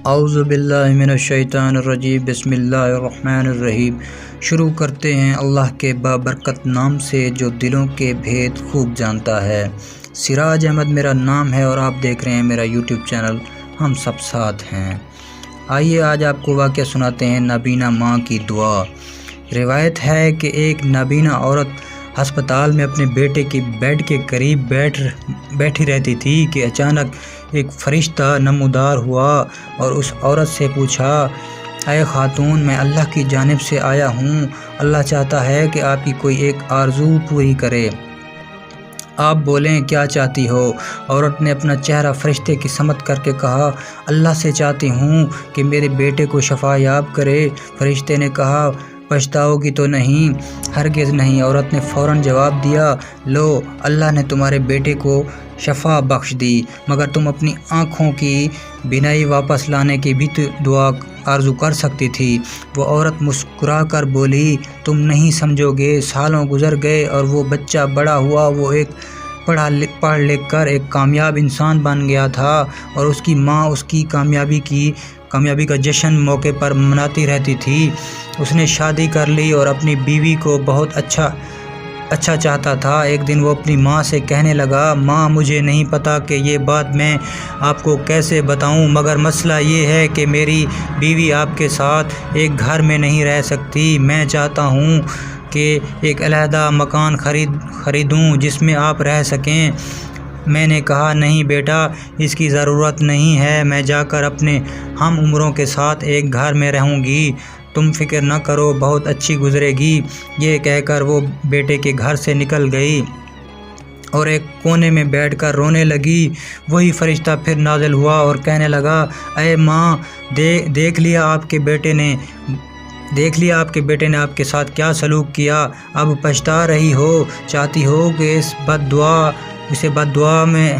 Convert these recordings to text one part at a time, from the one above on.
اعوذ باللہ من الشیطان الرجیم بسم اللہ الرحمن الرحیم۔ شروع کرتے ہیں اللہ کے بابرکت نام سے جو دلوں کے بھید خوب جانتا ہے۔ سراج احمد میرا نام ہے اور آپ دیکھ رہے ہیں میرا یوٹیوب چینل ہم سب ساتھ ہیں۔ آئیے آج آپ کو واقعہ سناتے ہیں نابینا ماں کی دعا۔ روایت ہے کہ ایک نابینا عورت ہسپتال میں اپنے بیٹے کی بیڈ کے قریب بیٹھی رہتی تھی کہ اچانک ایک فرشتہ نمودار ہوا اور اس عورت سے پوچھا، اے خاتون، میں اللہ کی جانب سے آیا ہوں، اللہ چاہتا ہے کہ آپ کی کوئی ایک آرزو پوری کرے، آپ بولیں کیا چاہتی ہو؟ عورت نے اپنا چہرہ فرشتے کی سمت کر کے کہا، اللہ سے چاہتی ہوں کہ میرے بیٹے کو شفا یاب کرے۔ فرشتے نے کہا، پچھتاؤ گی تو نہیں؟ ہرگز نہیں۔ عورت نے فوراً جواب دیا، لو، اللہ نے تمہارے بیٹے کو شفا بخش دی، مگر تم اپنی آنکھوں کی بینائی واپس لانے کی بھی دعا آرزو کر سکتی تھی۔ وہ عورت مسکرا کر بولی، تم نہیں سمجھو گے، سالوں گزر گئے اور وہ بچہ بڑا ہوا، وہ ایک پڑھ لکھ کر ایک کامیاب انسان بن گیا تھا اور اس کی ماں اس کی کامیابی کا جشن موقع پر مناتی رہتی تھی۔ اس نے شادی کر لی اور اپنی بیوی کو بہت اچھا چاہتا تھا۔ ایک دن وہ اپنی ماں سے کہنے لگا، ماں، مجھے نہیں پتا کہ یہ بات میں آپ کو کیسے بتاؤں، مگر مسئلہ یہ ہے کہ میری بیوی آپ کے ساتھ ایک گھر میں نہیں رہ سکتی۔ میں چاہتا ہوں کہ ایک علیحدہ مکان خریدوں جس میں آپ رہ سکیں۔ میں نے کہا، نہیں بیٹا، اس کی ضرورت نہیں ہے، میں جا کر اپنے ہم عمروں کے ساتھ ایک گھر میں رہوں گی، تم فکر نہ کرو، بہت اچھی گزرے گی۔ یہ کہہ کر وہ بیٹے کے گھر سے نکل گئی اور ایک کونے میں بیٹھ کر رونے لگی۔ وہی فرشتہ پھر نازل ہوا اور کہنے لگا، اے ماں، دیکھ لیا آپ کے بیٹے نے آپ کے ساتھ کیا سلوک کیا، اب پچھتا رہی ہو، چاہتی ہو کہ اسے بد دعا میں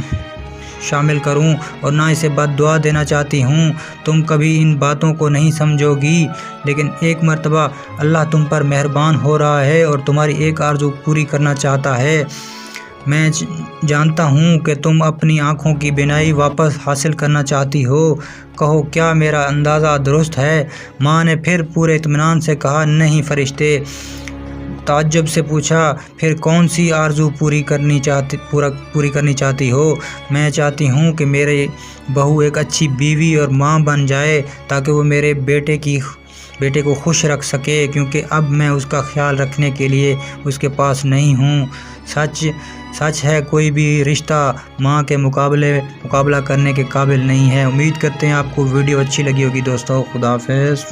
شامل کروں اور نہ اسے بد دعا دینا چاہتی ہوں۔ تم کبھی ان باتوں کو نہیں سمجھو گی، لیکن ایک مرتبہ اللہ تم پر مہربان ہو رہا ہے اور تمہاری ایک آرزو پوری کرنا چاہتا ہے۔ میں جانتا ہوں کہ تم اپنی آنکھوں کی بینائی واپس حاصل کرنا چاہتی ہو، کہو کیا میرا اندازہ درست ہے؟ ماں نے پھر پورے اطمینان سے کہا، نہیں۔ فرشتے تعجب سے پوچھا، پھر کون سی آرزو پوری کرنی چاہتی ہو؟ میں چاہتی ہوں کہ میرے بہو ایک اچھی بیوی اور ماں بن جائے تاکہ وہ میرے بیٹے کو خوش رکھ سکے، کیونکہ اب میں اس کا خیال رکھنے کے لیے اس کے پاس نہیں ہوں۔ سچ ہے، کوئی بھی رشتہ ماں کے مقابلہ کرنے کے قابل نہیں ہے۔ امید کرتے ہیں آپ کو ویڈیو اچھی لگی ہوگی دوستو۔ خدا حافظ۔